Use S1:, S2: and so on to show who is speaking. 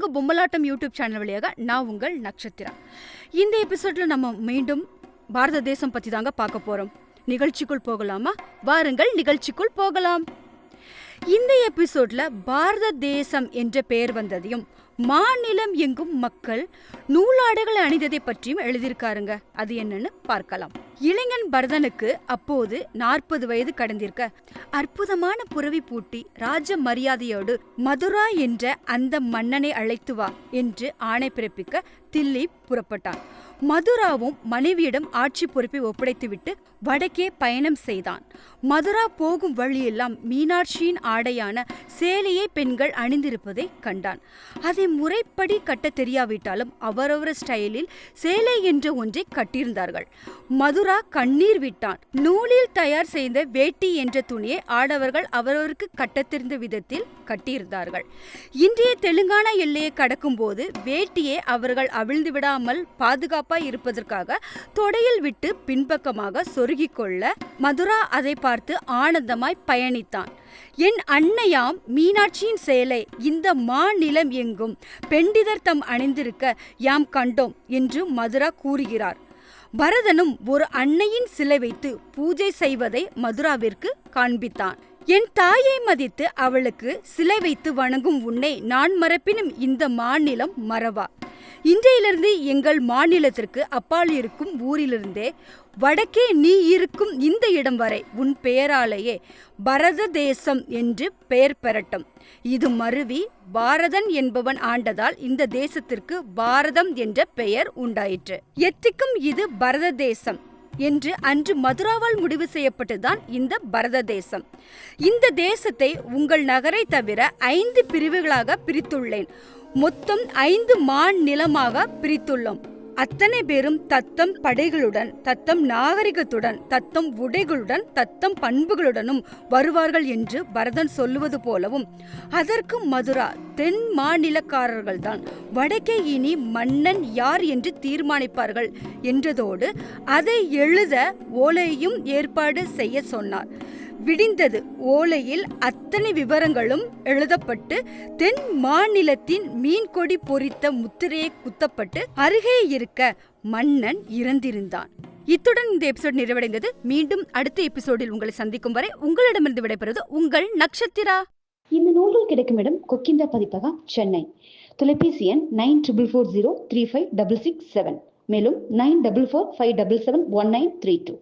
S1: உலக பொம்மலாட்டம் YouTube channel வழியாக நான் உங்கள் நட்சத்திரா. இந்த எபிசோட்ல நம்ம மீண்டும் பாரத தேசம் பற்றி தாங்க பார்க்க போகிறோம். நிகழ்ச்சிக்குள் போகலாமா? வாருங்கள் நிகழ்ச்சிக்குள் போகலாம். இந்த எபிசோட்ல பாரத தேசம் என்ற பெயர் வந்ததையும் மாநிலம் எங்கும் மக்கள் நூலாடைகளை அணிந்ததை பற்றியும் எழுதியிருக்காருங்க. அது என்னன்னு பார்க்கலாம். இளைஞன் பரதனுக்கு அப்போது 40 வயது கடந்திருக்க அற்புதமான புரவி பூட்டி ராஜ மரியாதையோடு மதுரா என்ற அந்த மன்னனை அழைத்து வா என்று ஆணை பிறப்பிக்க தில்லி புறப்பட்டான். மதுராவும் மனைவியிடம் ஆட்சி பொறுப்பை ஒப்படைத்துவிட்டு வடக்கே பயணம் செய்தான். மதுரா போகும் வழியெல்லாம் மீனாட்சியின் ஆடையான சேலையை பெண்கள் அணிந்திருப்பதை கண்டான். அதை முறைப்படி கட்ட தெரியாவிட்டாலும் அவரவர் ஸ்டைலில் சேலை என்ற ஒன்றை கட்டியிருந்தார்கள். மதுரா கண்ணீர் விட்டான். நூலில் தயார் செய்த வேட்டி என்ற துணியை ஆடவர்கள் அவரவருக்கு கட்டத்தெரிந்த விதத்தில் கட்டியிருந்தார்கள். இன்றைய தெலுங்கானா எல்லையை கடக்கும் போது வேட்டியை அவர்கள் அவிழ்ந்து விடாமல் பாதுகாப்பாய் இருப்பதற்காக தொடையில் விட்டு பின்பக்கமாக சொருகிக் கொள்ள மதுரா அதை பார்த்து ஆனந்தமாய் பயணித்தான். என் அன்னையாம் மீனாட்சியின் சேலை இந்த மாநிலம் எங்கும் பெண்டிதர் தம் அணிந்திருக்க யாம் கண்டோம் என்று மதுரா கூறுகிறார். பரதனும் ஒரு அன்னையின் சிலை வைத்து பூஜை செய்வதை மதுராவிற்கு காண்பித்தான். என் தாயை மதித்து அவளுக்கு சிலை வைத்து வணங்கும் உன்னை நான் மறப்பினும் இந்த மாநிலம் மறவா. இன்றையிலிருந்து எங்கள் மாநிலத்திற்கு அப்பால் இருக்கும் ஊரிலிருந்தே வடக்கே நீ இருக்கும் இந்த இடம் வரை உன் பெயராலேயே பரத தேசம் என்று பெயர் பெறட்டும். இது மருவி பாரதன் என்பவன் ஆண்டதால் இந்த தேசத்திற்கு பாரதம் என்ற பெயர் உண்டாயிற்று. எத்திக்கும் இது பரத தேசம் என்று அன்று மதுராவால் முடிவு செய்யப்பட்டுதான் இந்த பரத தேசம். இந்த தேசத்தை உங்கள் நகரை தவிர 5 பிரிவுகளாக பிரித்துள்ளேன். மொத்தம் 5 மாநிலமாக பிரித்துள்ளோம். அத்தனை பேரும் தத்தம் படைகளுடன், தத்தம் நாகரிகத்துடன், தத்தம் உடைகளுடன், தத்தம் பண்புகளுடனும் வருவார்கள் என்று பரதன் சொல்லுவது போலவும் அதற்கு மதுரா தென் மாநிலக்காரர்கள்தான் வடக்கே இனி மன்னன் யார் என்று தீர்மானிப்பார்கள் என்றதோடு அதை எழுத ஓலையும் ஏற்பாடு செய்ய சொன்னார். விடிந்தது. ஓலையில் அத்தனை விவரங்களும் எழுதப்பட்டு தென் மாநிலத்தின் மீன்கொடி பொறித்த முத்திரையை குத்தப்பட்டு அருகே இருக்க மன்னன் இறந்திருந்தான். இத்துடன் இந்த எபிசோட் நிறைவடைந்தது. மீண்டும் அடுத்த எபிசோடில் உங்களை சந்திக்கும் வரை உங்களிடமிருந்து விடைபெறுவது உங்கள் நட்சத்திரா.
S2: இந்த நூல்கள் கிடைக்கும் இடம் கொக்கிந்தா பதிப்பகம், சென்னை. தொலைபேசி எண் 9440356667, மேலும் 9445771932.